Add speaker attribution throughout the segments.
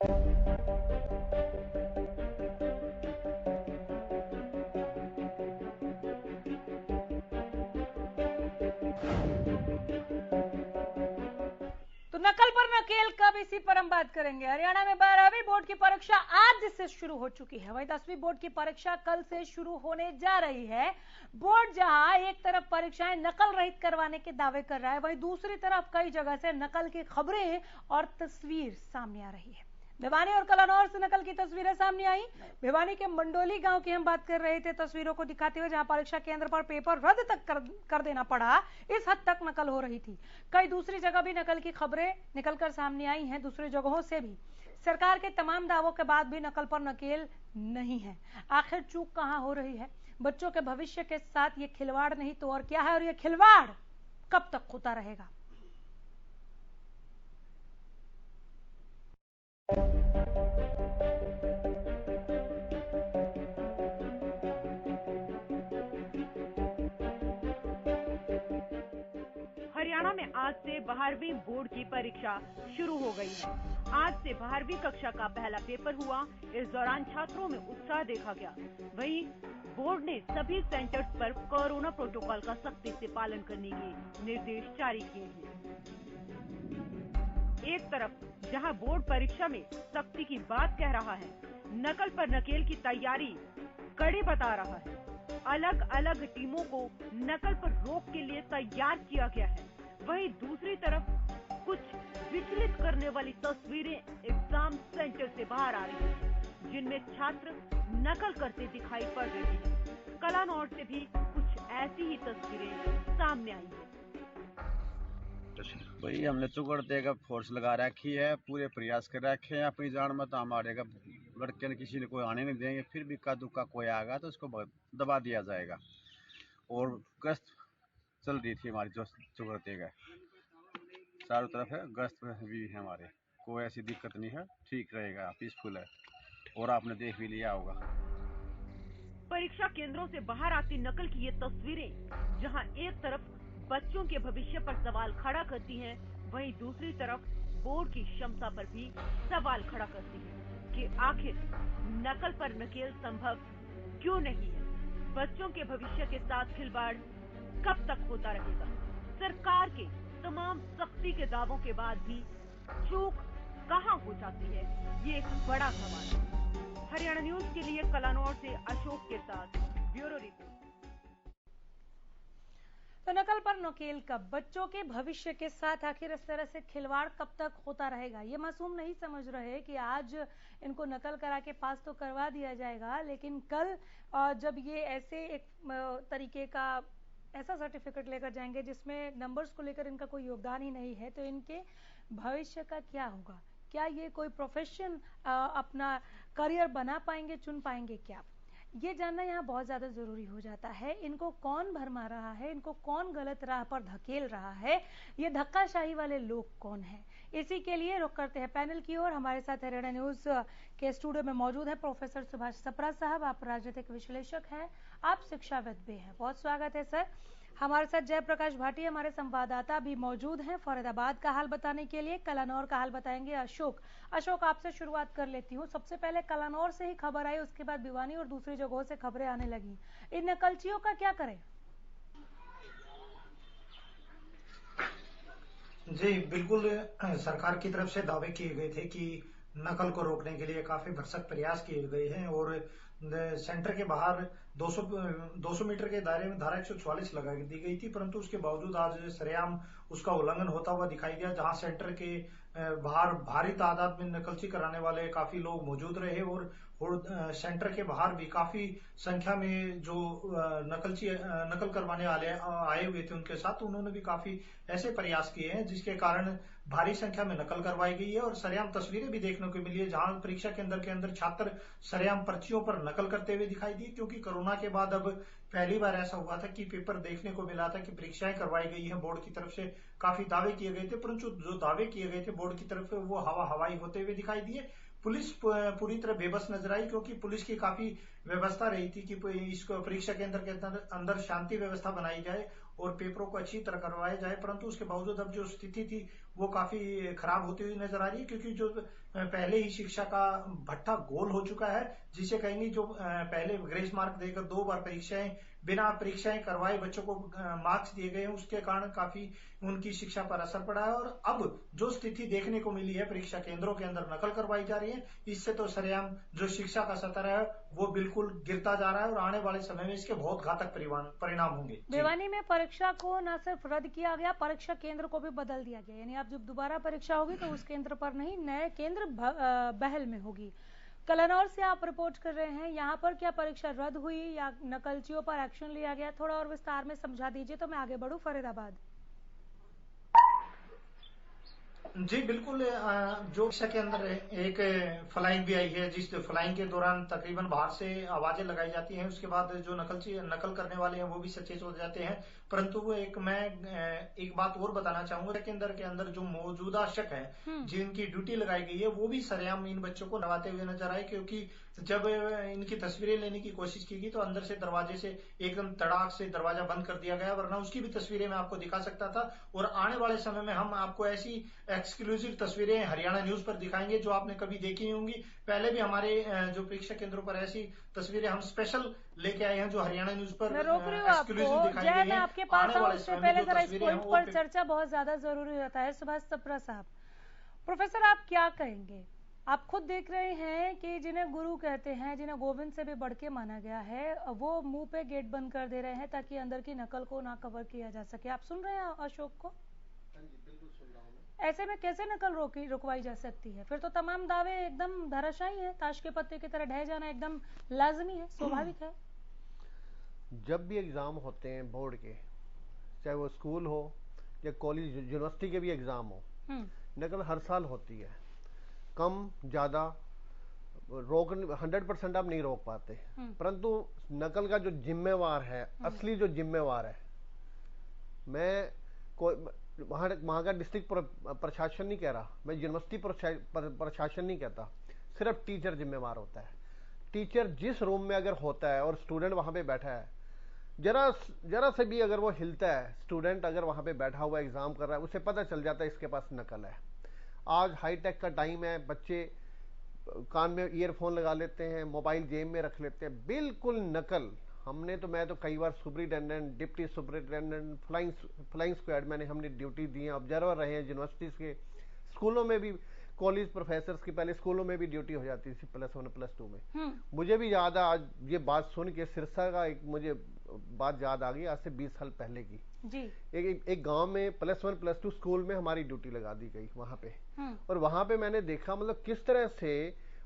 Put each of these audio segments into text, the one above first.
Speaker 1: तो नकल पर नकेल कब, इसी पर हम बात करेंगे। हरियाणा में 12वीं बोर्ड की परीक्षा आज से शुरू हो चुकी है, वहीं 10वीं बोर्ड की परीक्षा कल से शुरू होने जा रही है। बोर्ड जहां एक तरफ परीक्षाएं नकल रहित करवाने के दावे कर रहा है, वहीं दूसरी तरफ कई जगह से नकल की खबरें और तस्वीर सामने आ रही है। भिवानी और कलानौर से नकल की तस्वीरें सामने आई। भिवानी के मंडोली गांव की हम बात कर रहे थे, तस्वीरों को दिखाते हुए, जहां परीक्षा केंद्र पर पेपर रद्द तक कर देना पड़ा, इस हद तक नकल हो रही थी। कई दूसरी जगह भी नकल की खबरें निकलकर सामने आई हैं, दूसरी जगहों से भी। सरकार के तमाम दावों के बाद भी नकल पर नकेल नहीं है। आखिर चूक कहां हो रही है? बच्चों के भविष्य के साथ ये खिलवाड़ नहीं तो और क्या है, और ये खिलवाड़ कब तक होता रहेगा?
Speaker 2: हरियाणा में आज से 12वीं बोर्ड की परीक्षा शुरू हो गई है। आज से 12वीं कक्षा का पहला पेपर हुआ। इस दौरान छात्रों में उत्साह देखा गया। वहीं बोर्ड ने सभी सेंटर्स पर कोरोना प्रोटोकॉल का सख्ती से पालन करने के निर्देश जारी किए हैं। एक तरफ जहां बोर्ड परीक्षा में सख्ती की बात कह रहा है, नकल पर नकेल की तैयारी कड़ी बता रहा है। अलग अलग टीमों को नकल पर रोक के लिए तैयार किया गया है। वहीं दूसरी तरफ कुछ विचलित करने वाली तस्वीरें एग्जाम सेंटर से बाहर आ रही हैं, जिनमें छात्र नकल करते दिखाई पड़ रहे हैं। कलानौर से भी कुछ ऐसी ही तस्वीरें सामने आई हैं।
Speaker 3: भाई हमने चुकड़ते का फोर्स लगा रखी है, पूरे प्रयास कर रखे हैं अपनी जान मत हमारे का लड़के ने किसी ने कोई आने नहीं देंगे। फिर भी का दुक्का कोई आएगा तो उसको दबा दिया जाएगा। और गश्त चल रही थी हमारी जो चुकड़ते का, चारों तरफ है, गश्त भी है हमारे, कोई ऐसी दिक्कत नहीं है, ठीक रहेगा, पीसफुल है। और आपने देख भी लिया होगा।
Speaker 2: परीक्षा केंद्रों से बाहर आती नकल की ये तस्वीरें, जहां एक तरफ बच्चों के भविष्य पर सवाल खड़ा करती हैं, वहीं दूसरी तरफ बोर्ड की क्षमता पर भी सवाल खड़ा करती है कि आखिर नकल पर नकेल संभव क्यों नहीं है। बच्चों के भविष्य के साथ खिलवाड़ कब तक होता रहेगा? सरकार के तमाम सख्ती के दावों के बाद भी चूक कहां हो जाती है, ये एक बड़ा सवाल है। हरियाणा न्यूज के लिए कलानौर से अशोक के साथ ब्यूरो रिपोर्ट।
Speaker 1: तो नकल पर नकेल कब, बच्चों के भविष्य के साथ आखिर इस तरह से खिलवाड़ कब तक होता रहेगा? ये मासूम नहीं समझ रहे कि आज इनको नकल करा के पास तो करवा दिया जाएगा, लेकिन कल जब ये ऐसे एक तरीके का ऐसा सर्टिफिकेट लेकर जाएंगे जिसमें नंबर्स को लेकर इनका कोई योगदान ही नहीं है, तो इनके भविष्य का क्या होगा? क्या ये कोई प्रोफेशन अपना करियर बना पाएंगे, चुन पाएंगे क्या? ये जानना यहाँ बहुत ज्यादा जरूरी हो जाता है। इनको कौन भरमा रहा है, इनको कौन गलत राह पर धकेल रहा है, ये धक्काशाही वाले लोग कौन है? इसी के लिए रुख करते हैं पैनल की ओर। हमारे साथ हरियाणा न्यूज के स्टूडियो में मौजूद है प्रोफेसर सुभाष सप्रा साहब। आप राजनीतिक विश्लेषक हैं, आप शिक्षाविद भी हैं, बहुत स्वागत है सर। हमारे साथ जयप्रकाश भाटी हमारे संवाददाता भी मौजूद हैं फरीदाबाद का हाल बताने के लिए। कलानौर का हाल बताएंगे अशोक। अशोक, आपसे शुरुआत कर लेती हूँ। सबसे पहले कलानौर से ही खबर आई, उसके बाद भिवानी और दूसरी जगहों से खबरें आने लगी। इन नकलचियों का क्या करें?
Speaker 4: जी बिल्कुल, सरकार की तरफ से दावे किए गए थे कि नकल को रोकने के लिए काफी भरसक प्रयास किए गए हैं और सेंटर के बाहर 200 मीटर के दायरे में धारा 144 लगा दी गई थी, परंतु उसके बावजूद आज सरेआम उसका उल्लंघन होता हुआ दिखाई दिया, जहां सेंटर के बाहर भारी तादाद में नकलची कराने वाले काफी लोग मौजूद रहे और सेंटर के बाहर भी काफी संख्या में जो नकल करवाने वाले आए हुए थे उनके साथ उन्होंने भी काफी ऐसे प्रयास किए हैं जिसके कारण भारी संख्या में नकल करवाई गई है और सरेआम तस्वीरें भी देखने को मिली है, जहां परीक्षा केंद्र के अंदर छात्र सरेआम पर्चियों पर नकल करते हुए दिखाई दिए। क्योंकि कोरोना के बाद अब पहली बार ऐसा हुआ था कि पेपर देखने को मिला था कि परीक्षाएं करवाई गई हैं, बोर्ड की तरफ से काफी दावे किए गए थे, परंतु जो दावे किए गए थे बोर्ड की तरफ वो हवाई होते हुए दिखाई दिए। पुलिस पूरी तरह बेबस नजर आई, क्योंकि पुलिस की काफी व्यवस्था रही थी कि इस परीक्षा केंद्र के अंदर शांति व्यवस्था बनाई जाए और पेपरों को अच्छी तरह करवाया जाए, परंतु उसके बावजूद अब जो स्थिति थी वो काफी खराब होती हुई नजर आ रही है, क्योंकि जो पहले ही शिक्षा का भट्टा गोल हो चुका है, जिसे कहेंगे जो पहले ग्रेस मार्क देकर 2 बार परीक्षाएं बिना परीक्षाएं करवाए बच्चों को मार्क्स दिए गए हैं, उसके कारण काफी उनकी शिक्षा पर असर पड़ा है। और अब जो स्थिति देखने को मिली है, परीक्षा केंद्रों के अंदर नकल करवाई जा रही है, इससे तो सरेआम जो शिक्षा का स्तर है वो बिल्कुल गिरता जा रहा है और आने वाले समय में इसके बहुत घातक परिणाम होंगे।
Speaker 1: भिवानी में परीक्षा को न सिर्फ रद्द किया गया, परीक्षा केंद्र को भी बदल दिया गया, यानी अब जब दोबारा परीक्षा होगी तो उस केंद्र पर नहीं, नए केंद्र बहल में होगी। कलानौर से आप रिपोर्ट कर रहे हैं, यहाँ पर क्या परीक्षा रद्द हुई या नकलचियों पर एक्शन लिया गया? थोड़ा और विस्तार में समझा दीजिए तो मैं आगे बढ़ूं। फरीदाबाद।
Speaker 4: जी बिल्कुल, जो परीक्षा के अंदर एक फ्लाइंग भी आई है, जिस फ्लाइंग के दौरान तकरीबन बाहर से आवाजें लगाई जाती हैं, उसके बाद जो नकल करने वाले हैं वो भी सचेत हो जाते हैं। परंतु वो मैं एक बात और बताना चाहूंगा, केंद्र के अंदर जो मौजूदा शिक्षक है जिनकी ड्यूटी लगाई गई है वो भी सरेआम इन बच्चों को नवाते हुए नजर आए, क्योंकि जब इनकी तस्वीरें लेने की कोशिश की गई तो अंदर से दरवाजे से एकदम तड़ाक से दरवाजा बंद कर दिया गया, वरना उसकी भी तस्वीरें मैं आपको दिखा सकता था। और आने वाले समय में हम आपको ऐसी एक्सक्लूसिव तस्वीरें हरियाणा न्यूज पर दिखाएंगे जो आपने कभी देखी नहीं होंगी। पहले भी हमारे जो परीक्षा केंद्रों पर ऐसी तस्वीरें हम स्पेशल लेके आए हैं जो हरियाणा न्यूज पर एक्सक्लूसिव दिखाई गई है।
Speaker 1: मैं आपके पास आऊं उससे पहले जरा इस पॉइंट पर चर्चा बहुत ज्यादा जरूरी रहता है। सुभाष सप्रा साहब, प्रोफेसर आप क्या कहेंगे? आप खुद देख रहे हैं कि जिन्हें गुरु कहते हैं, जिन्हें गोविंद से भी बढ़ के माना गया है, वो मुंह पे गेट बंद कर दे रहे हैं ताकि अंदर की नकल को ना कवर किया जा सके। आप सुन रहे हैं अशोक को?
Speaker 5: बिल्कुल सुन रहा हूं मैं।
Speaker 1: ऐसे में कैसे नकल रुकवाई जा सकती है? फिर तो तमाम दावे एकदम धराशायी है, ताश के पत्ते की तरह ढह जाना एकदम लाजमी है, स्वाभाविक है।
Speaker 5: जब भी एग्जाम होते हैं बोर्ड के, चाहे वो स्कूल हो या कॉलेज यूनिवर्सिटी के भी एग्जाम हो, नकल हर साल होती है। कम ज्यादा रोक 100% आप नहीं रोक पाते, परंतु नकल का जो जिम्मेवार है, असली जो जिम्मेवार है, मैं वहां का डिस्ट्रिक्ट प्रशासन नहीं कह रहा, मैं यूनिवर्सिटी प्रशासन नहीं कहता, सिर्फ टीचर जिम्मेवार होता है। टीचर जिस रूम में अगर होता है और स्टूडेंट वहां पे बैठा है, जरा से भी अगर वो हिलता है, स्टूडेंट अगर वहां पे बैठा हुआ एग्जाम कर रहा है, उसे पता चल जाता है इसके पास नकल है। आज हाईटेक का टाइम है, बच्चे कान में ईयरफोन लगा लेते हैं, मोबाइल जेब में रख लेते हैं, बिल्कुल नकल। मैं तो कई बार superintendent, deputy superintendent, flying squad हमने ड्यूटी दी है, ऑब्जर्वर रहे हैं यूनिवर्सिटीज के, स्कूलों में भी, कॉलेज प्रोफेसर की पहले स्कूलों में भी ड्यूटी हो जाती थी +1 +2 में। मुझे भी याद है, आज ये बात सुन के सिरसा का मुझे बात याद आ गई, आज से 20 साल पहले की जी। एक गांव में +1 +2 स्कूल में हमारी ड्यूटी लगा दी गई वहां पे, और वहां पे मैंने देखा मतलब किस तरह से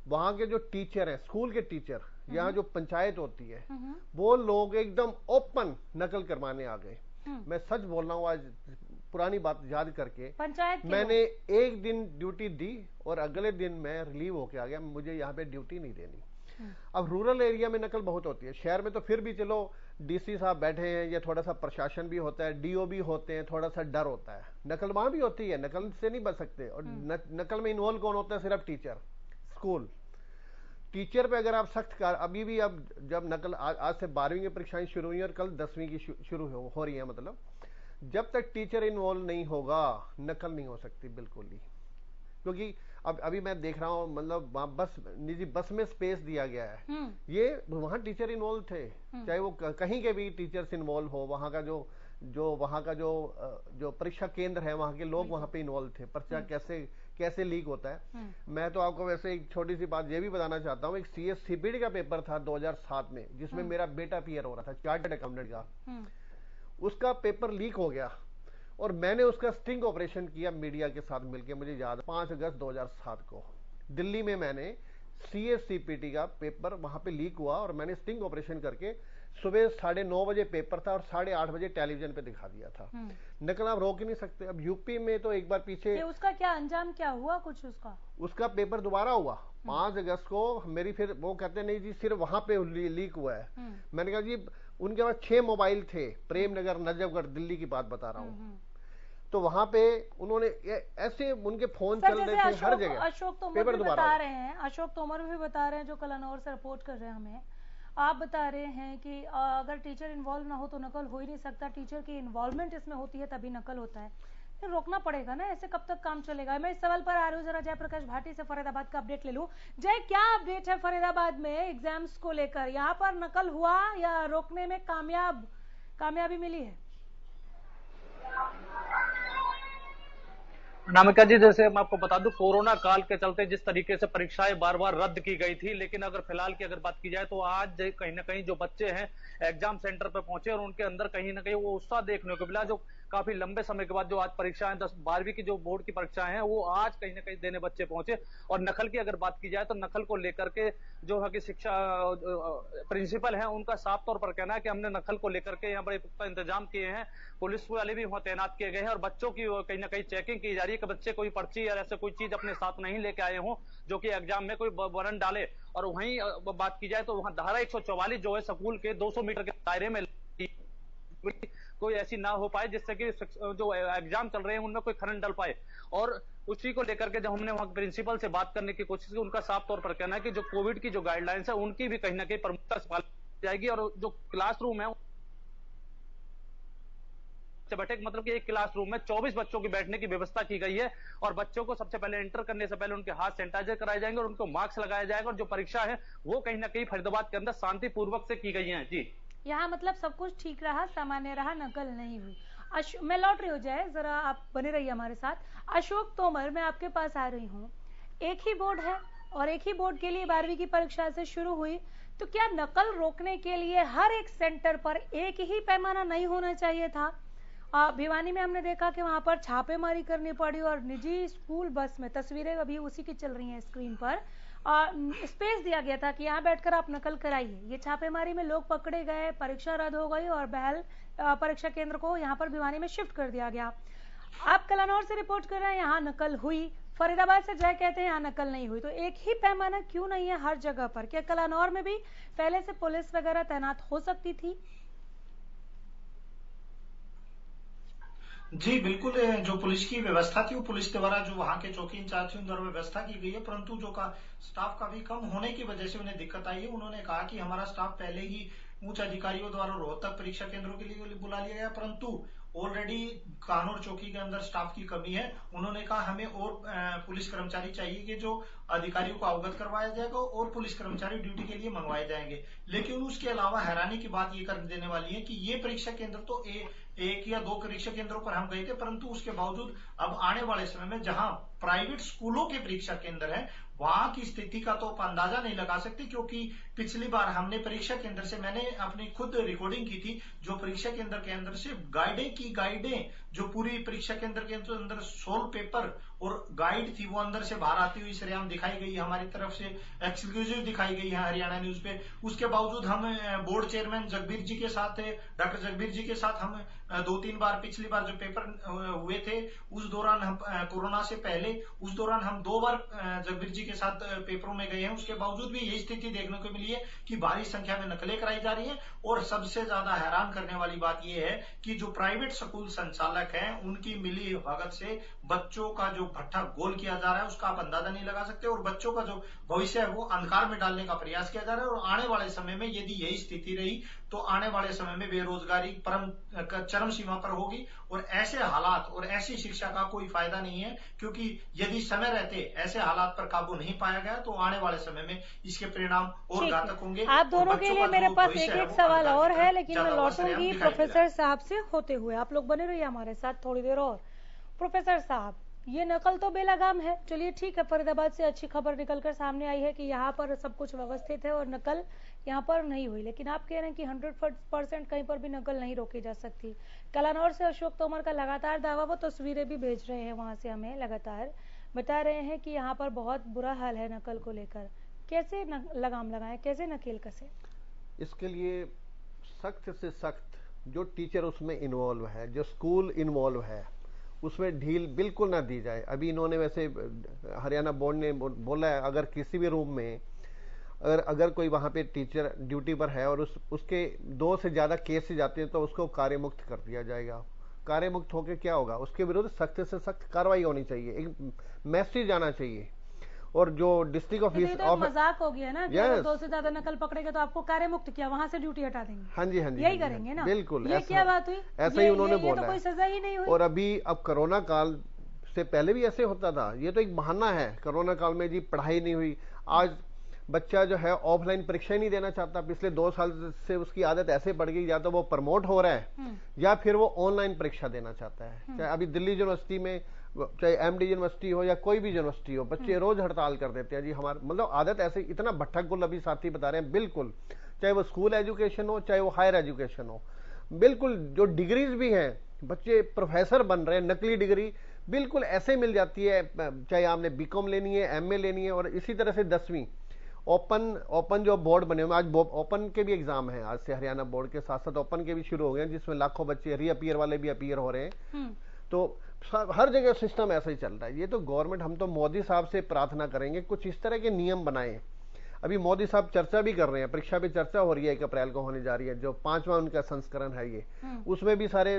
Speaker 5: वहां के जो टीचर है, स्कूल के टीचर, यहाँ जो पंचायत होती है, वो लोग एकदम ओपन नकल करवाने आ गए। मैं सच बोल रहा हूँ, आज पुरानी बात याद करके मैंने एक दिन ड्यूटी दी और अगले दिन मैं रिलीव होके आ गया, मुझे यहाँ पे ड्यूटी नहीं देनी। अब रूरल एरिया में नकल बहुत होती है, शहर में तो फिर भी चलो डीसी साहब बैठे हैं या थोड़ा सा प्रशासन भी होता है, डीओ भी होते हैं, थोड़ा सा डर होता है। नकल वहां भी होती है, नकल से नहीं बच सकते। और नकल में इन्वॉल्व कौन होता है? सिर्फ टीचर, स्कूल टीचर पे अगर आप सख्त अभी भी, अब जब नकल आज से 12वीं की परीक्षाएं शुरू हुई और कल 10वीं की शुरू हो रही है, मतलब जब तक टीचर इन्वॉल्व नहीं होगा नकल नहीं हो सकती बिल्कुल ही। क्योंकि अब अभी मैं देख रहा हूँ, मतलब बस निजी बस में स्पेस दिया गया है, ये वहां टीचर इन्वॉल्व थे, चाहे वो कहीं के भी टीचर्स इन्वॉल्व हो, वहां का जो परीक्षा केंद्र है, वहां के लोग वहां पे इन्वॉल्व थे। पर्चा कैसे लीक होता है। मैं तो आपको वैसे एक छोटी सी बात ये भी बताना चाहता हूँ, एक CSCPD का पेपर था 2007 में, जिसमें मेरा बेटा पीयर हो रहा था, चार्टर्ड अकाउंटेंट का, उसका पेपर लीक हो गया और मैंने उसका स्टिंग ऑपरेशन किया मीडिया के साथ मिलकर। मुझे याद है 5 अगस्त 2007 को दिल्ली में मैंने CSCPT का पेपर वहां पे लीक हुआ और मैंने स्टिंग ऑपरेशन करके सुबह 9:30 बजे पेपर था और 8:30 बजे टेलीविजन पे दिखा दिया था। नकल आप रोक ही नहीं सकते। अब यूपी में तो एक बार पीछे
Speaker 1: उसका क्या अंजाम क्या हुआ कुछ?
Speaker 5: उसका पेपर दोबारा हुआ 5 अगस्त को। मेरी फिर वो कहते नहीं जी सिर्फ वहां पे लीक हुआ है। मैंने कहा जी उनके पास 6 मोबाइल थे, प्रेम नगर, नजफगढ़, दिल्ली की बात बता रहा हूँ। तो वहां पे उन्होंने ऐसे उनके फोन चल रहे थे हर जगह।
Speaker 1: अशोक तोमर भी बता रहे हैं जो कलानौर से रिपोर्ट कर रहे हैं हमें, आप बता रहे हैं कि अगर टीचर इन्वॉल्व ना हो तो नकल हो ही नहीं सकता, टीचर की इन्वॉल्वमेंट इसमें होती है तभी नकल होता है, तो रोकना पड़ेगा ना, ऐसे कब तक काम चलेगा। मैं इस सवाल पर आ रही हूँ, जरा जयप्रकाश भाटी से फरीदाबाद का अपडेट ले लूं। जय, क्या अपडेट है फरीदाबाद में एग्जाम्स को लेकर? यहाँ पर नकल हुआ या रोकने में कामयाबी मिली है?
Speaker 6: अनामिका जी, जैसे मैं आपको बता दूं, कोरोना काल के चलते जिस तरीके से परीक्षाएं बार बार रद्द की गई थी, लेकिन अगर फिलहाल की अगर बात की जाए तो आज कहीं ना कहीं जो बच्चे हैं एग्जाम सेंटर पे पहुंचे और उनके अंदर कहीं ना कहीं वो उत्साह देखने को मिला। जो काफी लंबे समय के बाद जो आज परीक्षाएं 10-12वीं की जो बोर्ड की परीक्षाएं हैं वो आज कहीं ना कहीं देने बच्चे पहुंचे। और नकल की अगर बात की जाए तो नकल को लेकर के जो है कि शिक्षा प्रिंसिपल है उनका साफ तौर पर कहना है कि हमने नकल को लेकर के यहाँ बड़े पुख्ता इंतजाम किए हैं, पुलिस वाले भी वहां तैनात किए गए हैं और बच्चों की कहीं ना कहीं चेकिंग की जा रही है कि बच्चे कोई पर्ची या ऐसे कोई चीज अपने साथ नहीं लेके आए हों जो कि एग्जाम में कोई बरन डाले। और वहीं बात की जाए तो वहां धारा 144 जो है स्कूल के 200 मीटर के दायरे में कोई ऐसी ना हो पाए जिससे कि जो एग्जाम चल रहे हैं उनमें कोई खनन डल पाए। और उसी को लेकर के जब हमने वहां प्रिंसिपल से बात करने की कोशिश की, उनका साफ तौर पर कहना है कि जो कोविड की जो गाइडलाइंस है उनकी भी कहीं ना कहीं प्रमुखता से पालन की जाएगी। और जो क्लासरूम है बैठे, मतलब कि एक क्लासरूम में 24 बच्चों की बैठने की व्यवस्था की गई है और बच्चों को सबसे पहले एंटर करने से पहले उनके हाथ सैनिटाइजर कराए जाएंगे और उनको मास्क लगाया जाएगा। और जो परीक्षा है वो कहीं ना कहीं फरीदाबाद के अंदर शांतिपूर्वक से की गई है। जी, यहाँ
Speaker 1: मतलब सब कुछ ठीक रहा, सामान्य रहा, नकल नहीं हुई। मैं लौट रही हूँ जय, जरा आप बने रहिए हमारे साथ। अशोक तोमर, मैं आपके पास आ रही हूँ। एक ही बोर्ड है और एक ही बोर्ड के लिए 12वीं की परीक्षा से शुरू हुई, तो क्या नकल रोकने के लिए हर एक सेंटर पर एक ही पैमाना नहीं होना चाहिए था? भिवानी में हमने देखा कि वहां पर छापेमारी करनी पड़ी और निजी स्कूल बस में, तस्वीरें अभी उसी की चल रही हैं स्क्रीन पर, स्पेस दिया गया था कि यहाँ बैठकर आप नकल कराइए। ये छापेमारी में लोग पकड़े गए, परीक्षा रद्द हो गई और बहल परीक्षा केंद्र को यहाँ पर भिवानी में शिफ्ट कर दिया गया। आप कलानौर से रिपोर्ट कर रहे हैं यहाँ नकल हुई, फरीदाबाद से जय कहते हैं यहाँ नकल नहीं हुई, तो एक ही पैमाना क्यों नहीं है हर जगह पर? क्या कलानौर में भी पहले से पुलिस वगैरह तैनात हो सकती थी?
Speaker 4: जी बिल्कुल, जो पुलिस की व्यवस्था थी वो पुलिस द्वारा, जो वहां के चौकी इंचार्ज थे उन द्वारा व्यवस्था की गई है, परंतु जो स्टाफ काफी कम होने की वजह से उन्हें दिक्कत आई है। उन्होंने कहा कि हमारा स्टाफ पहले ही उच्च अधिकारियों द्वारा रोहतक परीक्षा केंद्रों के लिए बुला लिया गया, परंतु ऑलरेडी कानूर चौकी के अंदर स्टाफ की कमी है। उन्होंने कहा हमें और पुलिस कर्मचारी चाहिए कि जो अधिकारियों को अवगत करवाया जाएगा और पुलिस कर्मचारी ड्यूटी के लिए मंगवाए जाएंगे। लेकिन उसके अलावा हैरानी की बात ये कर देने वाली है कि ये परीक्षा केंद्र तो एक या 2 परीक्षा केंद्रों पर हम गए थे, परंतु उसके बावजूद अब आने वाले समय में जहां प्राइवेट स्कूलों के परीक्षा केंद्र है वहां की स्थिति का तो आप अंदाजा नहीं लगा सकते, क्योंकि पिछली बार हमने परीक्षा केंद्र से, मैंने अपनी खुद रिकॉर्डिंग की थी, जो परीक्षा केंद्र के अंदर से गाइडें जो पूरी परीक्षा केंद्र के अंदर 16 पेपर और गाइड थी वो अंदर से बाहर आती हुई सरेआम दिखाई गई हमारी तरफ से, एक्सक्लूसिव दिखाई गई है हरियाणा न्यूज पे। उसके बावजूद हम बोर्ड चेयरमैन जगबीर जी के साथ, डॉक्टर जगबीर जी के साथ हम 2-3 बार, पिछली बार जो पेपर हुए थे उस दौरान हम कोरोना से पहले, उस दौरान हम 2 बार जगबीर जी के साथ पेपरों में गए हैं। उसके बावजूद भी यही स्थिति देखने को मिली है कि भारी संख्या में नकलें कराई जा रही हैं। और सबसे ज्यादा हैरान करने वाली बात यह है कि जो प्राइवेट स्कूल संचालक हैं उनकी मिली भगत से बच्चों का जो भट्ठा गोल किया जा रहा है उसका आप अंदाजा नहीं लगा सकते, और बच्चों का जो भविष्य है वो अंधकार में डालने का प्रयास किया जा रहा है। और आने वाले समय में यदि यही स्थिति रही तो आने वाले समय में बेरोजगारी चरम सीमा पर होगी और ऐसे हालात और ऐसी शिक्षा का कोई फायदा नहीं है, क्योंकि यदि समय रहते ऐसे हालात पर काबू नहीं पाया गया तो आने वाले समय में इसके परिणाम और घातक होंगे।
Speaker 1: आप दोनों के लिए मेरे पास एक सवाल और है, लेकिन मैं लौटूंगी प्रोफेसर साहब से होते हुए। आप लोग बने रहिए हमारे साथ थोड़ी देर और। प्रोफेसर साहब, ये नकल तो बेलगाम है, चलिए ठीक है, फरीदाबाद से अच्छी खबर निकलकर सामने आई है कि यहाँ पर सब कुछ व्यवस्थित है और नकल यहाँ पर नहीं हुई, लेकिन आप कह रहे हैं कि 100% कहीं पर भी नकल नहीं रोकी जा सकती। कलानौर से अशोक तोमर का लगातार दावा, वो तस्वीरें भी भेज रहे हैं वहां से हमें, लगातार बता रहे हैं कि यहाँ पर बहुत बुरा हाल है नकल को लेकर। कैसे लगाम लगाएं, कैसे नकेल कसे?
Speaker 5: इसके लिए सख्त से सख्त जो टीचर उसमें इन्वॉल्व है, जो स्कूल इन्वॉल्व है, उसमें ढील बिल्कुल ना दी जाए। अभी इन्होंने वैसे हरियाणा बोर्ड ने बोला है अगर किसी भी रूम में अगर कोई वहां पे टीचर ड्यूटी पर है और उसके 2 से ज्यादा केसेज आते हैं तो उसको कार्यमुक्त कर दिया जाएगा। कार्यमुक्त होकर क्या होगा, उसके विरुद्ध सख्त से सख्त कार्रवाई होनी चाहिए, एक मैसेज आना चाहिए। और जो डिस्ट्रिक्ट ऑफिस
Speaker 1: तो मजाक हो गया ना कि अगर 2 से ज्यादा नकल पकड़ेगा तो आपको कार्य मुक्त किया, वहां से ड्यूटी हटा देंगे।
Speaker 5: हाँ जी, हाँ जी,
Speaker 1: यही करेंगे ना,
Speaker 5: बिल्कुल।
Speaker 1: ये क्या बात हुई?
Speaker 5: ऐसा ही उन्होंने बोला,
Speaker 1: तो कोई सजा ही नहीं हुई।
Speaker 5: और अभी अब कोरोना काल से पहले भी ऐसे होता था, ये तो एक बहाना है। कोरोना काल में जी पढ़ाई नहीं हुई, आज बच्चा जो है ऑफलाइन परीक्षा ही नहीं देना चाहता। पिछले 2 साल से उसकी आदत ऐसे पड़ गई, या तो वो प्रमोट हो रहा है या फिर वो ऑनलाइन परीक्षा देना चाहता है। चाहे अभी दिल्ली यूनिवर्सिटी में, चाहे एमडी यूनिवर्सिटी हो या कोई भी यूनिवर्सिटी हो, बच्चे रोज हड़ताल कर देते हैं जी। हमारे मतलब आदत ऐसे इतना भट्ठक गुल अभी साथी बता रहे हैं, बिल्कुल। चाहे वो स्कूल एजुकेशन हो, चाहे वो हायर एजुकेशन हो, बिल्कुल। जो डिग्रीज भी हैं, बच्चे प्रोफेसर बन रहे हैं, नकली डिग्री बिल्कुल ऐसे मिल जाती है। चाहे आपने बीकॉम लेनी है, एमए लेनी है, और इसी तरह से 10वीं ओपन जो बोर्ड बने हुए, आज ओपन के भी एग्जाम हैं। आज से हरियाणा बोर्ड के साथ साथ ओपन के भी शुरू हो गए हैं, जिसमें लाखों बच्चे रीअपियर वाले भी अपीयर हो रहे हैं। तो हर जगह सिस्टम ऐसा ही चल रहा है। ये तो गवर्नमेंट, हम तो मोदी साहब से प्रार्थना करेंगे कुछ इस तरह के नियम बनाए। अभी मोदी साहब चर्चा भी कर रहे हैं, परीक्षा पे चर्चा हो रही है, 1 अप्रैल को होने जा रही है, जो 5वां उनका संस्करण है ये। उसमें भी सारे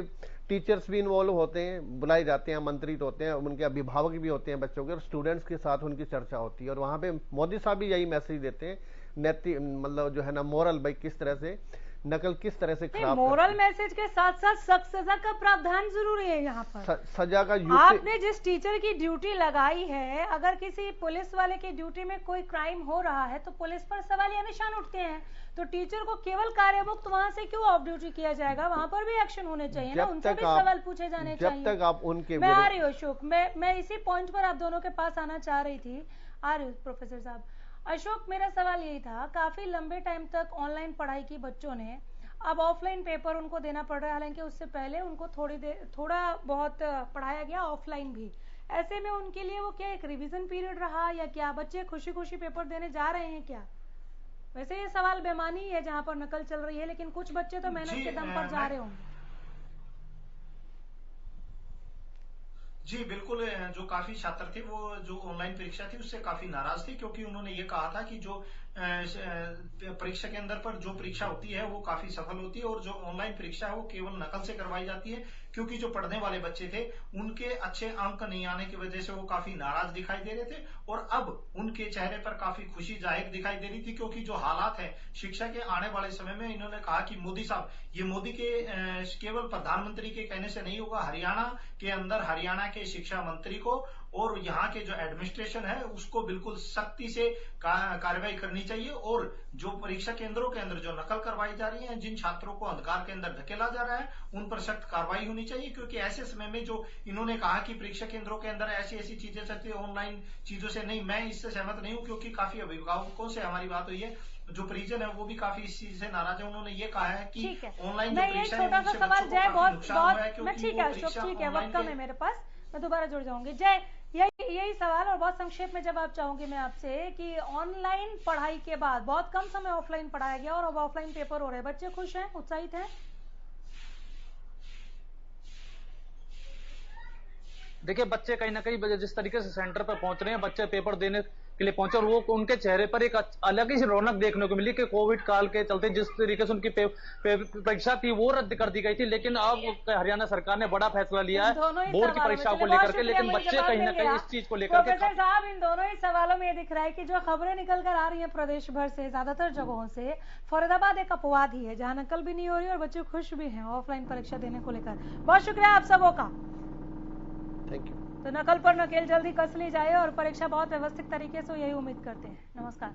Speaker 5: टीचर्स भी इन्वॉल्व होते हैं, बुलाए जाते हैं, आमंत्रित होते हैं, उनके अभिभावक भी होते हैं बच्चों के, और स्टूडेंट्स के साथ उनकी चर्चा होती है। और वहां पे मोदी साहब भी यही मैसेज देते हैं, नैतिक मतलब जो है ना, मोरल, भाई किस तरह से नकल किस तरह से खराब।
Speaker 1: मोरल मैसेज के साथ साथ सख्त सजा का प्रावधान जरूरी है यहाँ पर।
Speaker 5: सजा का
Speaker 1: आपने जिस टीचर की ड्यूटी लगाई है, अगर किसी पुलिस वाले की ड्यूटी में कोई क्राइम हो रहा है तो पुलिस पर सवालिया निशान उठते हैं। तो टीचर को केवल कार्यमुक्त वहां से क्यों ऑफ ड्यूटी किया जाएगा? वहां पर भी एक्शन होने चाहिए ना, उनसे भी सवाल पूछे जाने चाहिए।
Speaker 5: जब तक आप उनके,
Speaker 1: मैं आ रही हूँ अशोक, मैं इसी पॉइंट पर आप दोनों के पास आना चाह रही थी। आ रही हूँ प्रोफेसर साहब। अशोक, मेरा सवाल यही था, काफी लंबे टाइम तक ऑनलाइन पढ़ाई की बच्चों ने, अब ऑफलाइन पेपर उनको देना पड़ रहा है, हालांकि उससे पहले उनको थोड़ा बहुत पढ़ाया गया ऑफलाइन भी। ऐसे में उनके लिए वो क्या एक रिवीजन पीरियड रहा या क्या? बच्चे खुशी खुशी पेपर देने जा रहे हैं क्या? वैसे ये सवाल बेमानी है जहां पर नकल चल रही है, लेकिन कुछ बच्चे तो मेहनत के दम पर जा रहे होंगे।
Speaker 4: जी बिल्कुल, जो काफी छात्र थे वो जो ऑनलाइन परीक्षा थी उससे काफी नाराज थे, क्योंकि उन्होंने ये कहा था कि जो परीक्षा के अंदर पर जो परीक्षा होती है वो काफी सफल होती है, और जो ऑनलाइन परीक्षा है वो केवल नकल से करवाई जाती है। क्योंकि जो पढ़ने वाले बच्चे थे उनके अच्छे अंक नहीं आने की वजह से वो काफी नाराज दिखाई दे रहे थे, और अब उनके चेहरे पर काफी खुशी जाहिर दिखाई दे रही थी। क्योंकि जो हालात है शिक्षा के आने वाले समय में, इन्होंने कहा कि मोदी साहब, ये मोदी के केवल प्रधानमंत्री के कहने से नहीं होगा, हरियाणा के अंदर हरियाणा के शिक्षा मंत्री को और यहाँ के जो एडमिनिस्ट्रेशन है उसको बिल्कुल सख्ती से कार्रवाई करनी चाहिए, और जो परीक्षा केंद्रों के अंदर जो नकल करवाई जा रही है, जिन छात्रों को अंधकार के अंदर धकेला जा रहा है, उन पर सख्त कार्रवाई होनी चाहिए। क्योंकि ऐसे समय में जो इन्होंने कहा कि परीक्षा केंद्रों के अंदर ऐसी ऐसी चीजें चलती है ऑनलाइन चीजों से, नहीं, मैं इससे सहमत नहीं हूँ। क्योंकि काफी अभिभावकों से हमारी बात हुई है, जो परिजन है वो भी काफी इस चीज से नाराज है। उन्होंने ये कहा है कि ऑनलाइन
Speaker 1: मैं ये छोटा सा सवाल जय बहुत मैं ठीक है अशोक, ठीक है, वक्त कम है मेरे पास, मैं दोबारा जुड़ जाऊंगी। जय, यही सवाल और बहुत संक्षेप में जवाब चाहूंगी मैं आपसे कि ऑनलाइन पढ़ाई के बाद बहुत कम समय ऑफलाइन पढ़ाया गया और अब ऑफलाइन पेपर हो रहे हैं, बच्चे खुश हैं, उत्साहित हैं?
Speaker 6: देखिए, बच्चे कहीं ना कहीं जिस तरीके से सेंटर पर पहुंच रहे हैं, बच्चे पेपर देने के लिए पहुंचे, और वो उनके चेहरे पर एक अलग ही रौनक देखने को मिली कि कोविड काल के चलते जिस तरीके से उनकी परीक्षा थी वो रद्द कर दी गई थी, लेकिन अब हरियाणा सरकार ने बड़ा फैसला लिया है बोर्ड की परीक्षाओं को लेकर के। लेकिन बच्चे कहीं ना कहीं इस चीज को लेकर के,
Speaker 1: प्रोफेसर साहब, इन दोनों ही सवालों में ये दिख रहा है कि जो खबरें निकल कर आ रही है प्रदेश भर से, ज्यादातर जगहों से, फरीदाबाद एक अपवाद ही है जहाँ नकल भी नहीं हो रही और बच्चे खुश भी हैं ऑफलाइन परीक्षा देने को लेकर। बहुत शुक्रिया आप सबों का,
Speaker 5: थैंक यू।
Speaker 1: तो नकल पर नकेल जल्दी कस ली जाए और परीक्षा बहुत व्यवस्थित तरीके से, यही उम्मीद करते हैं। नमस्कार।